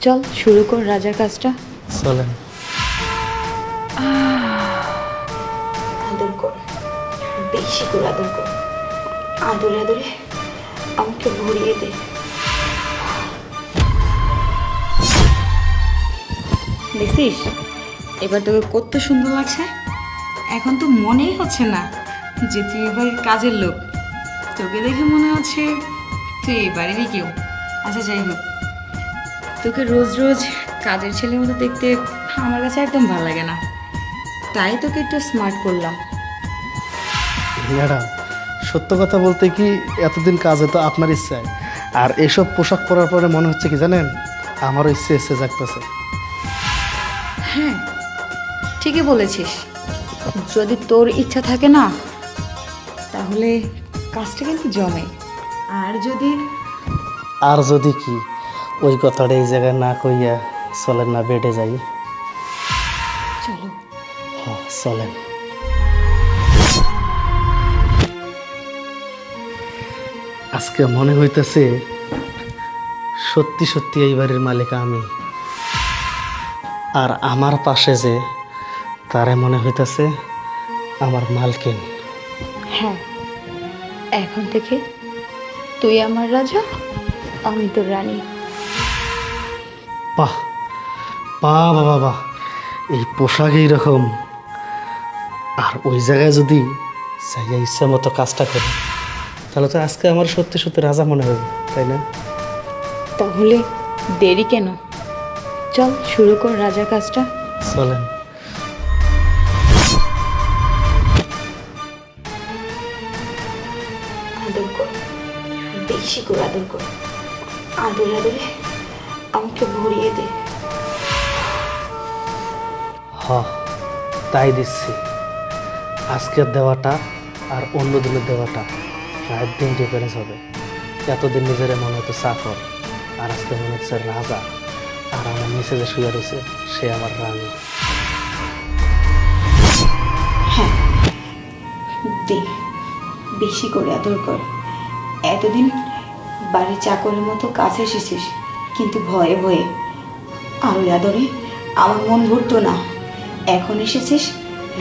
চল শুরু কর রাজার কাজটা। চলেন। আদর কর, বেশি করে আদর কর। আদরে আদরে আমাকে ভরিয়ে দে। দেখছিস এবার তোকে কত সুন্দর লাগছে। এখন তো মনেই হচ্ছে না যে তুই এবার কাজের লোক। তোকে দেখে মনে হচ্ছে তুই এই বাড়িরই কেউ। আচ্ছা যাই হোক, তোকে রোজ রোজ কাজের ছেলের মতো দেখতে আমার কাছে একদম ভালো লাগে না, তাই তোকে একটু স্মার্ট করলাম। ম্যাডাম, সত্য কথা বলতে কি এতদিন কাজে তো আপনার ইচ্ছায়, আর এসব পোশাক পরার পরে মনে হচ্ছে কি জানেন, আমারও ইচ্ছে জাগতেছে। হ্যাঁ ঠিকই বলেছিস, যদি তোর ইচ্ছা থাকে না তাহলে কাজটা কিন্তু জমে। আর যদি কি ওই কথাটা এই জায়গায় না কইয়া চলেন না বেডে যাই। চলো। হ্যাঁ চলেন। আজকে মনে হইতেছে সত্যি সত্যি এই বাড়ির মালিক আমি, আর আমার পাশে যে তারে মনে হইতেছে আমার মালকিন। হ্যাঁ, এখন থেকে তুই আমার রাজা, আমি তোর রানী। বাহ বাহ বাবা বাহ, এই পোশাক এইরকম, আর ওই জায়গায় যদি জায়গা ইচ্ছা মতো কাজটা করি তাহলে তো আজকে আমার সত্যি সত্যি রাজা মনে হবে, তাই না? তাহলে দেরি কেন, চল শুরু কর রাজার কাজটা। চলেন। আদর কর, বেশি করে আদর কর। আদরে আদরে আমাকে ভরিয়ে দে। হ, তাই দিচ্ছি। আজকের দেওয়াটা আর অন্য দিনের দেওয়াটা রাত দিন ডিফারেন্স হবে। এতদিন নিজের মনে হতো চাকর, আর আজকে মনে হচ্ছে রাজা, আর আমার নিচে যে শুয়ে রয়েছে সে আমার রানী। হ্যাঁ দে, বেশি করে আদর কর। এতদিন বাড়ির চাকরের মতো কাছে এসেছিস, কিন্তু ভয়ে ভয়ে। আর ওই আদরে আমার মন ভরতো না। এখন এসেছিস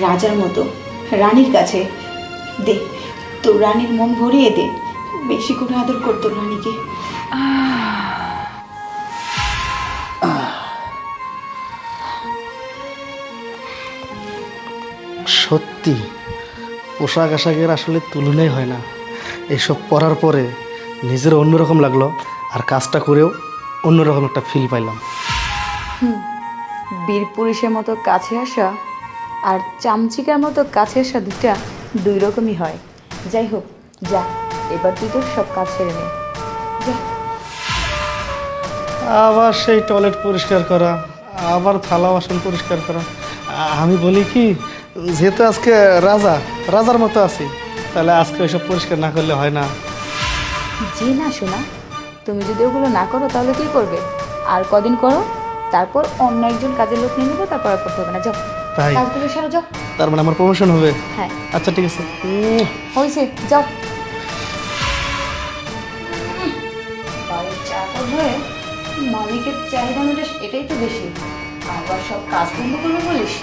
রাজার মতো, রানীর কাছে। দে, তোর রানীর মন ভরিয়ে দে। বেশি করে আদর কর তোর রানীকে। সত্যি পোশাক আশাকের আসলে তুলনাই হয় না। এইসব পরার পরে নিজের অন্যরকম লাগলো, আর কাজটা করেও অন্যরকম একটা ফিল পাইলাম। বীর পুরুষের মতো কাছে আসা আর চামচিকার মতো কাছে আসা দুই রকমই হয়। যাই হোক, যা এবার তুই তোর সব কাজ ছেড়ে নে, যা। আবার সেই টয়লেট পরিষ্কার করা, আবার থালা বাসন পরিষ্কার করা। আমি বলি কি, যেহেতু আজকে রাজার মতো আছি, তাহলে আজকে ওইসব পরিষ্কার না করলে হয় না। জি না শোনা, তুমি যদি ওগুলো না করো তাহলে কি করবে? আর কদিন করো, তারপর অন্য একজন কাজের লোক নিয়ে নেবো, তারপর আর করতে হবে না। যাও, তাই? কাজগুলো সারা, যাও। তার মানে আমার প্রমোশন হবে? হ্যাঁ আচ্ছা ঠিক আছে। হয়েছে, যাও। বাড়ির চাকর হয়ে মালিকের চাহিদা মেটাস, এটাই তো বেশি। আবার সব কাজ বন্ধ করবে বলিস?